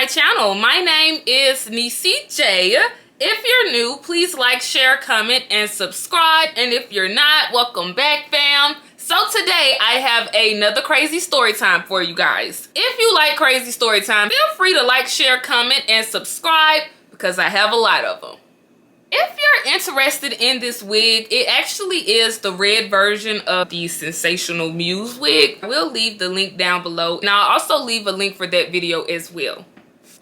my channel. My name is Nisi J. If you're new, please like, share, comment, and subscribe. And if you're not, welcome back, fam. So today I have another crazy story time for you guys. If you like crazy story time, feel free to like, share, comment, and subscribe because I have a lot of them. If you're interested in this wig, it actually is the red version of the Sensational Muse wig. I will leave the link down below, and I'll also leave a link for that video as well.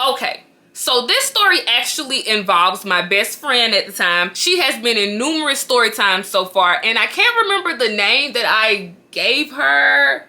Okay, so this story actually involves my best friend at the time. She has been in numerous story times so far, and I can't remember the name that I gave her.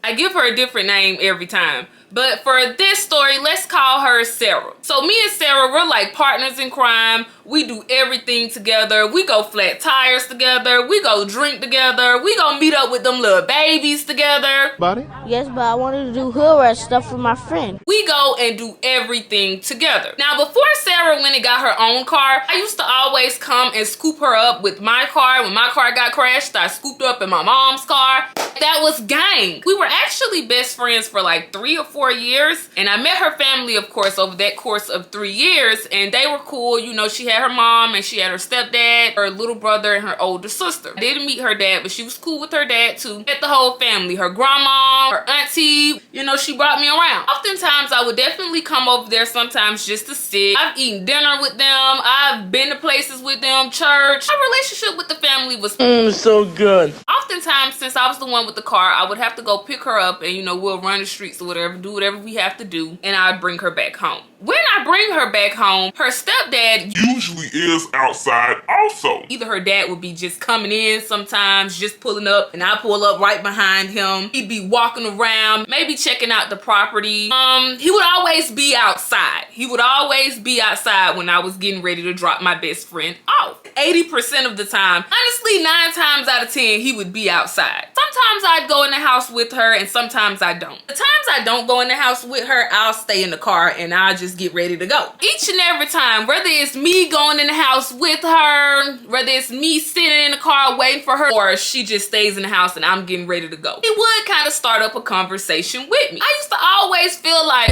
I give her a different name every time. But for this story, let's call her Sarah. So me and Sarah, we're like partners in crime. We do everything together. We go flat tires together. We go drink together. We go meet up with them little babies together. Buddy? Yes, but I wanted to do hood rat stuff with my friend. We go and do everything together. Now, before Sarah went and got her own car, I used to always come and scoop her up with my car. When my car got crashed, I scooped her up in my mom's car. That was gang. We were actually best friends for like 3 or 4 years. And I met her family, of course, over that course of 3 years. And they were cool. You know, she had her mom and she had her stepdad, her little brother, and her older sister. I didn't meet her dad, but she was cool with her dad too. Met the whole family, her grandma, her auntie. You know, she brought me around. Oftentimes, I would definitely come over there sometimes just to sit. I've eaten dinner with them. I've been to places with them, church. Our relationship with the family was so good. oftentimes, since I was the one with the car, I would have to go pick her up and, you know, we'll run the streets or whatever, do whatever we have to do, and I'd bring her back home. When I bring her back home, her stepdad usually is outside also. either her dad would be just coming in sometimes, just pulling up, and I pull up right behind him. He'd be walking around, maybe checking out the property. He would always be outside. He would always be outside when I was getting ready to drop my best friend off. 80% of the time, honestly, 9 times out of 10, he would be outside. Sometimes I'd go in the house with her, and sometimes I don't. The times I don't go in the house with her, I'll stay in the car and I'll just get ready to go. Each and every time, whether it's me going in the house with her, whether it's me sitting in the car waiting for her, or she just stays in the house and I'm getting ready to go, it would kind of start up a conversation with me. I used to always feel like,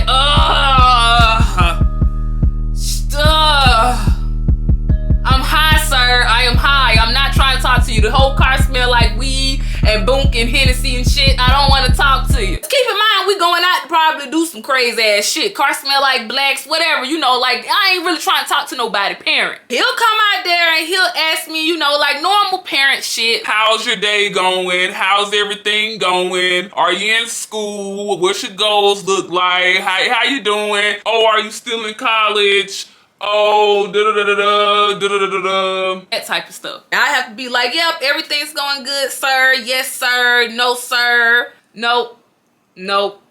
I'm high, sir. I am high. I'm not trying to talk to you. The whole car smell like weed and bunk and Hennessy and shit. I don't want to talk to you. Just keep in mind, we going out to probably do some crazy ass shit. Car smell like blacks, whatever, you know, like I ain't really trying to talk to nobody parent. He'll come out there and he'll ask me, you know, like normal parent shit. How's your day going? How's everything going? Are you in school? What's your goals look like? How you doing? Oh, are you still in college? Oh, That type of stuff. I have to be like, yep, everything's going good, sir. Yes, sir. No, sir. Nope. Nope.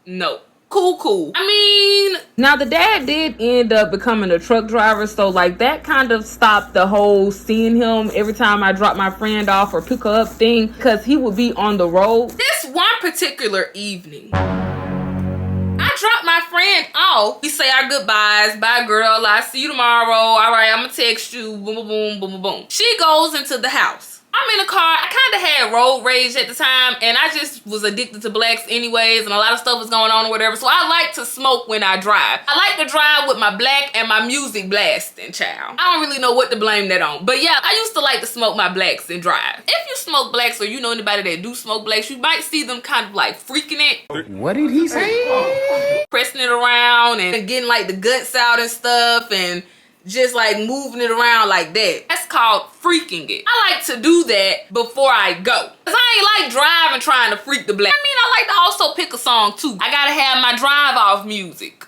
Nope. Cool. I mean, now the dad did end up becoming a truck driver, so like that kind of stopped the whole seeing him every time I drop my friend off or pick her up thing, because he would be on the road. This one particular evening, I dropped my friend off. We say our goodbyes. Bye, girl. I'll see you tomorrow. All right, I'm gonna text you. Boom, boom, boom, boom, boom, boom. She goes into the house. I'm in the car. I kind of had road rage at the time, and I just was addicted to blacks anyways, and a lot of stuff was going on or whatever. So I like to smoke when I drive. I like to drive with my black and my music blasting, child. I don't really know what to blame that on. But yeah, I used to like to smoke my blacks and drive. If you smoke blacks or you know anybody that do smoke blacks, you might see them kind of like freaking it. What did he say? Pressing it around and getting like the guts out and stuff and just like moving it around like that. That's called freaking it. I like to do that before I go. Cause I ain't like driving trying to freak the black. I mean, I like to also pick a song too. I gotta have my drive off music.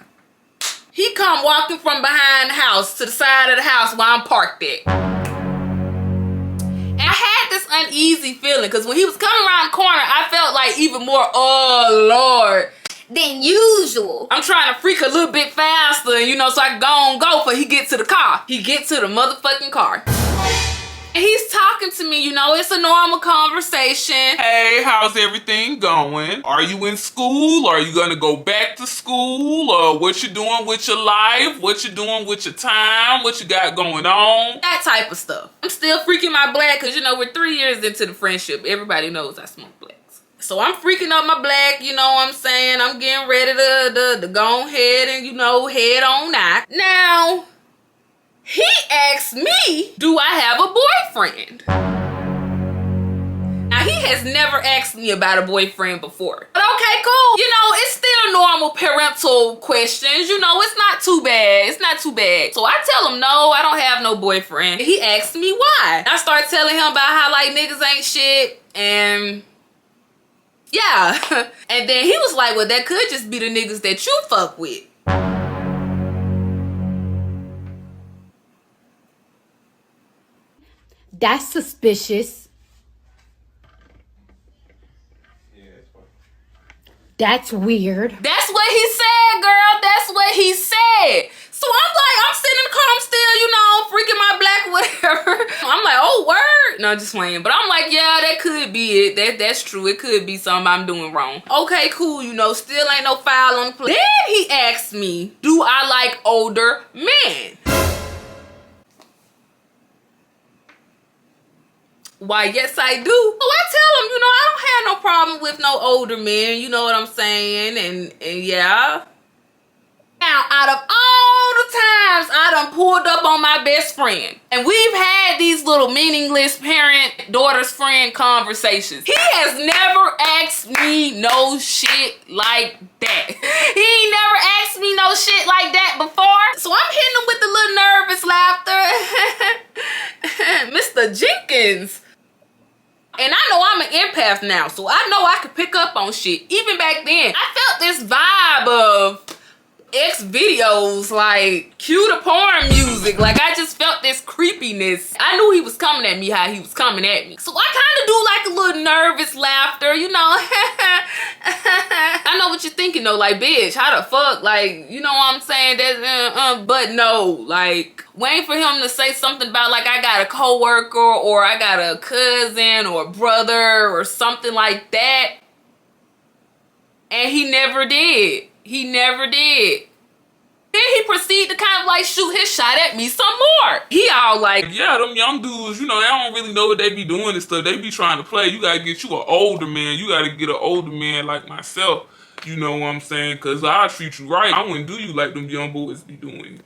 He come walking from behind the house to the side of the house where I'm parked at. And I had this uneasy feeling because when he was coming around the corner, I felt like even more, oh Lord, than usual. I'm trying to freak a little bit faster, you know, so I can go before he get to the car. He get to the motherfucking car. And he's talking to me, you know, it's a normal conversation. Hey, how's everything going? Are you in school? Are you gonna go back to school? What you doing with your life? What you doing with your time? What you got going on? That type of stuff. I'm still freaking my black because, you know, we're 3 years into the friendship. Everybody knows I smoke blacks. So I'm freaking up my black, you know what I'm saying? I'm getting ready to go ahead and, you know, head on out. Now, he asked me, do I have a boyfriend? Now, he has never asked me about a boyfriend before. But okay, cool. You know, it's still normal parental questions. You know, it's not too bad. It's not too bad. So I tell him, no, I don't have no boyfriend. He asked me why. I start telling him about how, like, niggas ain't shit. And yeah. And then he was like, well, that could just be the niggas that you fuck with. That's suspicious. That's weird. That's what he said, girl. That's what he said. So I'm sitting in the car, I'm still, you know, freaking my black whatever. I'm like, oh, word. No, just playing. But I'm like, yeah, that could be it. That's true. It could be something I'm doing wrong. Okay, cool. You know, still ain't no foul on the play. Then he asked me, do I like older men? Why, yes, I do. So I tell him, you know, I don't have no problem with no older men. You know what I'm saying? And yeah. Now, out of all the times I done pulled up on my best friend, and we've had these little meaningless parent-daughter's-friend conversations, he has never asked me no shit like that. He ain't never asked me no shit like that before. So I'm hitting him with the little nervous laughter. Mr. Jenkins. And I know I'm an empath now, so I know I could pick up on shit. Even back then, I felt this vibe of X videos, like cue the porn music. Like I just felt this creepiness. I knew he was coming at me how he was coming at me. So I kind of do like a little nervous laughter, you know. I know what you're thinking though, like, bitch, how the fuck? Like, you know what I'm saying? But no, like, waiting for him to say something about like I got a coworker or I got a cousin or brother or something like that. And he never did. He never did. Then he proceeded to kind of like shoot his shot at me some more. He all like, yeah, them young dudes, you know, they don't really know what they be doing and stuff. They be trying to play. You gotta get you an older man. You gotta get an older man like myself. You know what I'm saying? Cause I'll treat you right. I wouldn't do you like them young boys be doing.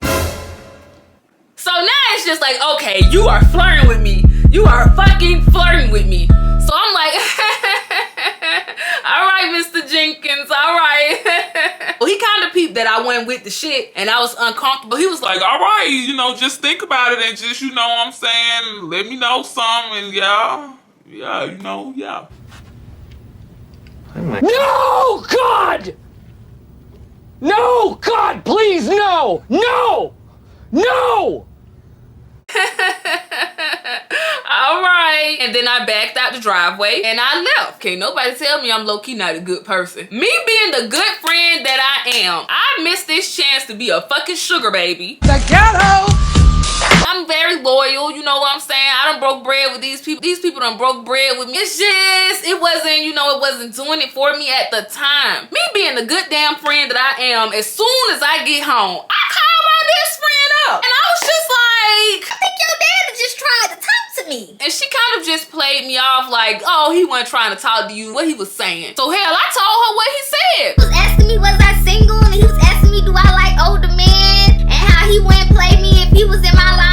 So now it's just like, okay, you are flirting with me. You are fucking flirting with me. So I'm like, all right, Mr. Jenkins, all right. Well, he kind of peeped that I went with the shit and I was uncomfortable. He was like, all right, you know, just think about it and just, you know what I'm saying, let me know something and yeah, you know, yeah. No, God! No, God, please, no! No! No! all right. And then I backed out the driveway and I left. Can't nobody tell me I'm low-key not a good person. Me being the good friend that I am, I missed this chance to be a fucking sugar baby. The ghetto! I'm very loyal, you know what I'm saying? I done broke bread with these people. These people done broke bread with me. It's just, it wasn't, you know, it wasn't doing it for me at the time. Me being the good damn friend that I am, as soon as I get home, I call my best friend up. And I was just like, I think your dad just tried to talk to me. And she kind of just played me off like, oh, he wasn't trying to talk to you, what he was saying. So hell, I told her what he said. He was asking me, was I single? And he was asking me, do I like older men? And how he wouldn't play me if he was in my life.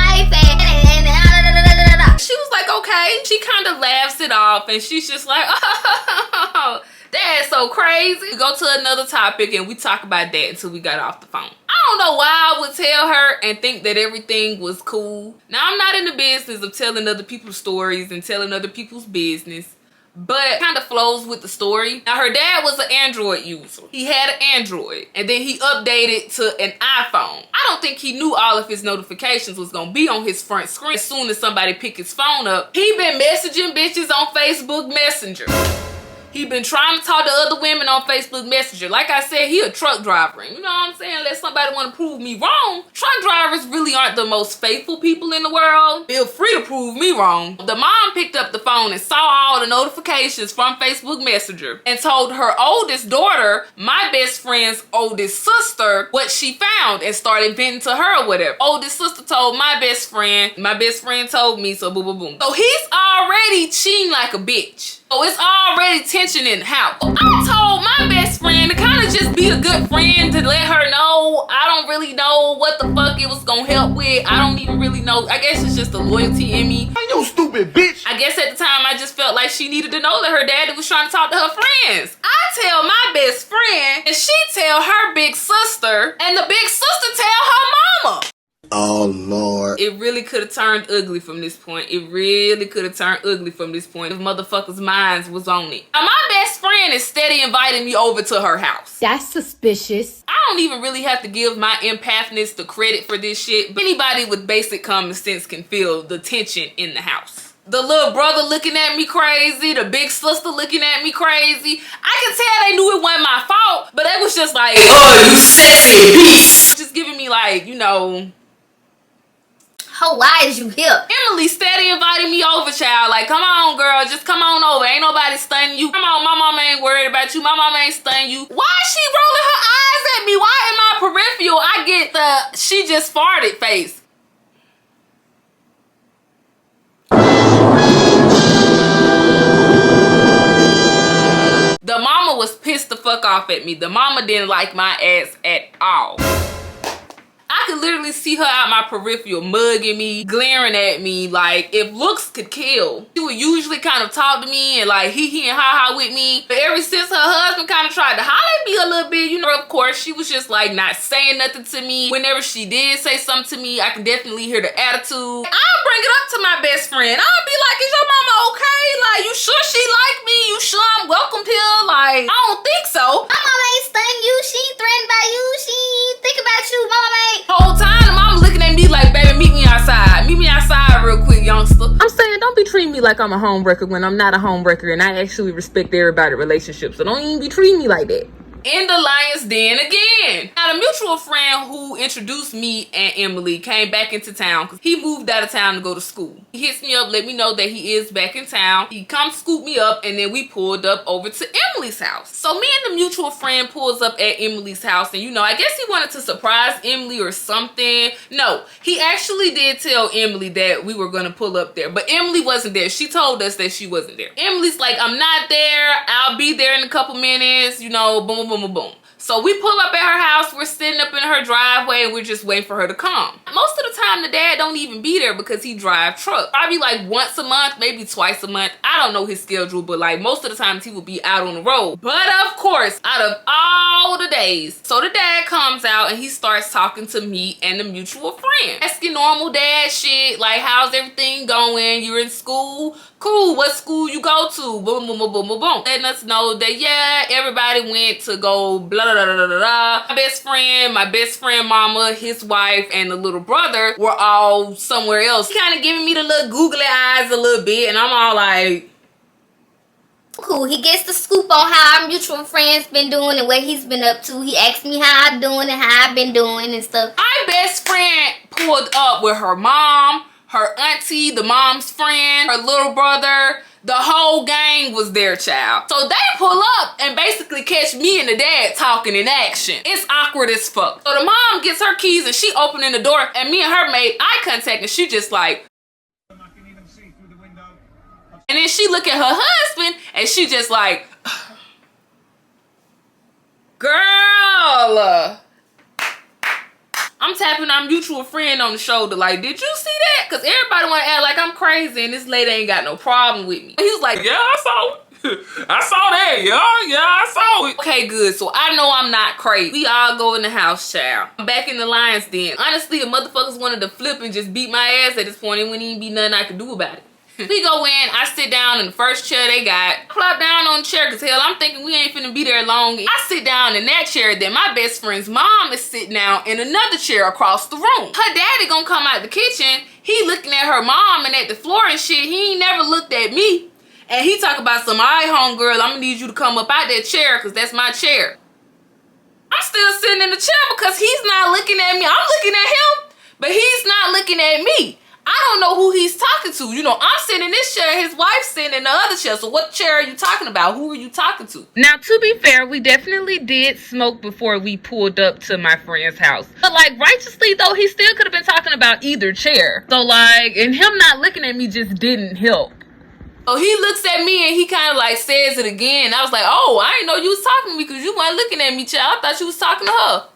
She was like, okay. She kind of laughs it off and she's just like, oh, that's so crazy. We go to another topic and we talk about that until we got off the phone. I don't know why I would tell her and think that everything was cool. Now, I'm not in the business of telling other people's stories and telling other people's business, but kind of flows with the story. Now, her dad was an Android user. He had an Android and then he updated to an iPhone. I don't think he knew all of his notifications was gonna be on his front screen. As soon as somebody picked his phone up, he been messaging bitches on Facebook Messenger. He been trying to talk to other women on Facebook Messenger. Like I said, he a truck driver. You know what I'm saying? Unless somebody want to prove me wrong. Truck drivers really aren't the most faithful people in the world. Feel free to prove me wrong. The mom picked up the phone and saw all the notifications from Facebook Messenger and told her oldest daughter, my best friend's oldest sister, what she found and started venting to her or whatever. Oldest sister told my best friend told me, so boom, boom, boom. So he's already cheating like a bitch. So it's already tension in the house. I told my best friend to kind of just be a good friend, to let her know I don't really know what the fuck it was gonna help with. I don't even really know. I guess it's just the loyalty in me. You stupid bitch. I guess at the time I just felt like she needed to know that her daddy was trying to talk to her friends. I tell my best friend, and she tell her big sister, and the big sister tell her mama. Oh, Lord. It really could have turned ugly from this point. It really could have turned ugly from this point if motherfuckers' minds was on it. Now, my best friend is steady inviting me over to her house. That's suspicious. I don't even really have to give my empathness the credit for this shit, but anybody with basic common sense can feel the tension in the house. The little brother looking at me crazy, the big sister looking at me crazy. I could tell they knew it wasn't my fault, but they was just like, oh, you sexy beast. Just giving me like, you know, Oh, why is you here? Emily steady inviting me over, child. Like, come on, girl. Just come on over. Ain't nobody stunning you. Come on, my mama ain't worried about you. My mama ain't stunning you. Why is she rolling her eyes at me? Why in my peripheral I get the she just farted face? The mama was pissed the fuck off at me. The mama didn't like my ass at all. I could literally see her out my peripheral mugging me, glaring at me. Like, if looks could kill, she would usually kind of talk to me and like hee and ha with me. But ever since her husband kind of tried to holler at me a little bit, you know, of course, she was just like not saying nothing to me. Whenever she did say something to me, I can definitely hear the attitude. I'll bring it up to my best friend. I'll be like, is your mama okay? Like, you sure she like me? You sure I'm welcomed here? Like, I don't think so. My mama ain't stunning you. She ain't threatened by you. She ain't think about you. Mama ain't. Whole time the mama looking at me like, baby, meet me outside. Meet me outside real quick, youngster. I'm saying, don't be treating me like I'm a homewrecker when I'm not a homewrecker, and I actually respect everybody's relationship. So don't even be treating me like that. In the lion's den again. Now, the mutual friend who introduced me and Emily came back into town because he moved out of town to go to school. He hits me up, let me know that he is back in town. He comes scoop me up, and then we pulled up over to Emily's house. So me and the mutual friend pulls up at Emily's house, and you know, I guess he wanted to surprise Emily or something. No, he actually did tell Emily that we were gonna pull up there, but Emily wasn't there. She told us that she wasn't there. Emily's like, I'm not there. I'll be there in a couple minutes, you know, boom, boom, boom, boom. So we pull up at her house, we're sitting up in her driveway, and we're just waiting for her to come. Most of the time, the dad don't even be there because he drive truck. Probably like once a month, maybe twice a month. I don't know his schedule, but like most of the times he will be out on the road. But of course, out of all the days, so the dad comes out and he starts talking to me and the mutual friend. Asking normal dad shit, like how's everything going? You're in school? Cool, what school you go to? Boom, boom, boom, boom, boom, boom. Letting us know that, yeah, everybody went to go blah, blah, blah, blah, blah, blah. My best friend mama, his wife, and the little brother were all somewhere else. Kind of giving me the little googly eyes a little bit, and I'm all like, Cool. He gets the scoop on how our mutual friend's been doing and what he's been up to. He asked me how I'm doing and how I've been doing and stuff. my best friend pulled up with her mom, her auntie, the mom's friend, her little brother. The whole gang was there, child. So they pull up and basically catch me and the dad talking in action. It's awkward as fuck. So the mom gets her keys and she opening the door, and me and her made eye contact, and she just like, and then she look at her husband and she just like, girl. I'm tapping our mutual friend on the shoulder like, did you see that? Because everybody want to act like I'm crazy and this lady ain't got no problem with me. He was like, Yeah, I saw it. I saw that, yeah, I saw it. okay, good. So I know I'm not crazy. We all go in the house, child. I'm back in the lion's den. Honestly, if motherfuckers wanted to flip and just beat my ass at this point, it wouldn't even be nothing I could do about it. We go in, I sit down in the first chair they got. Plop down on the chair because hell, I'm thinking we ain't finna be there long. I sit down in that chair, then my best friend's mom is sitting down in another chair across the room. Her daddy gonna come out the kitchen. He looking at her mom and at the floor and shit. He ain't never looked at me. And he talk about some, all right, homegirl, I'm gonna need you to come up out that chair because that's my chair. I'm still sitting in the chair because he's not looking at me. I'm looking at him, but he's not looking at me. I don't know who he's talking to. You know, I'm sitting in this chair, his wife's sitting in the other chair. So what chair are you talking about? Who are you talking to? Now, to be fair, we definitely did smoke before we pulled up to my friend's house. But like, righteously though, he still could have been talking about either chair. So like, and him not looking at me just didn't help. So he looks at me and he kind of like says it again. I was like, oh, I didn't know you was talking to me because you weren't looking at me, child. I thought you was talking to her.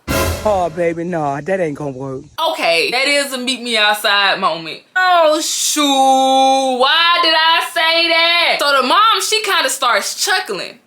Oh, baby, nah, that ain't gonna work. Okay, that is a meet me outside moment. Oh, shoot. Why did I say that? So the mom, she kind of starts chuckling.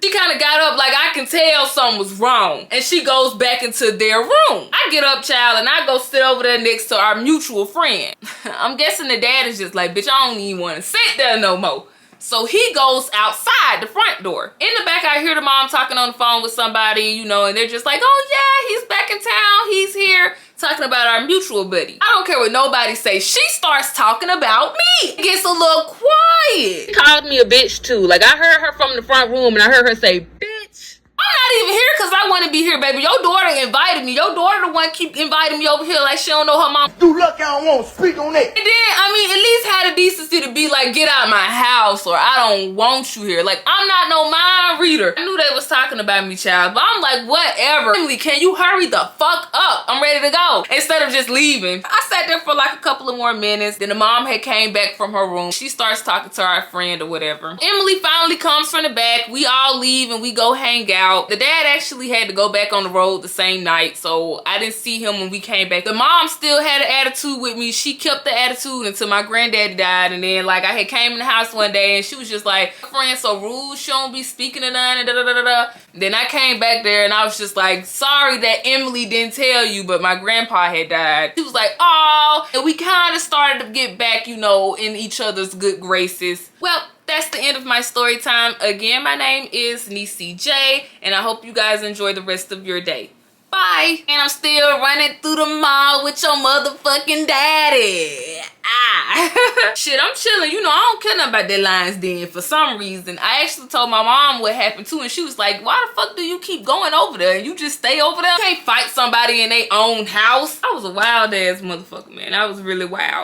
She kind of got up like I can tell something was wrong. And she goes back into their room. I get up, child, and I go sit over there next to our mutual friend. I'm guessing the dad is just like, bitch, I don't even want to sit there no more. So he goes outside the front door. In the back, I hear the mom talking on the phone with somebody, you know, and they're just like, oh yeah, he's back in town. He's here talking about our mutual buddy. I don't care what nobody says. She starts talking about me. It gets a little quiet. She called me a bitch too. Like I heard her from the front room and I heard her say, bitch. I'm not even here because I want to be here, baby. Your daughter invited me. Your daughter the one keep inviting me over here like she don't know her mom. You lucky I don't want to speak on that. And then, I mean, at least had the decency to be like, get out of my house or I don't want you here. Like, I'm not no mind reader. I knew they was talking about me, child, but I'm like, whatever. Emily, can you hurry the fuck up? I'm ready to go. Instead of just leaving. I sat there for like a couple of more minutes. Then the mom had came back from her room. She starts talking to our friend or whatever. Emily finally comes from the back. We all leave and we go hang out. The dad actually had to go back on the road the same night, so I didn't see him when we came back. The mom still had an attitude with me. She kept the attitude until my granddaddy died, and then like I had came in the house one day and she was just like, friend so rude, she don't be speaking to none and da da da da da. Then I came back there and I was just like, sorry that Emily didn't tell you, but my grandpa had died. She was like, oh, and we kind of started to get back, you know, in each other's good graces. Well, that's the end of my story time. Again, my name is Niecy J, and I hope you guys enjoy the rest of your day. Bye. And I'm still running through the mall with your motherfucking daddy. Shit, I'm chilling. You know, I don't care nothing about that Lions Den for some reason. I actually told my mom what happened too, and she was like, why the fuck do you keep going over there? You just stay over there? You can't fight somebody in their own house. I was a wild ass motherfucker, man. I was really wild.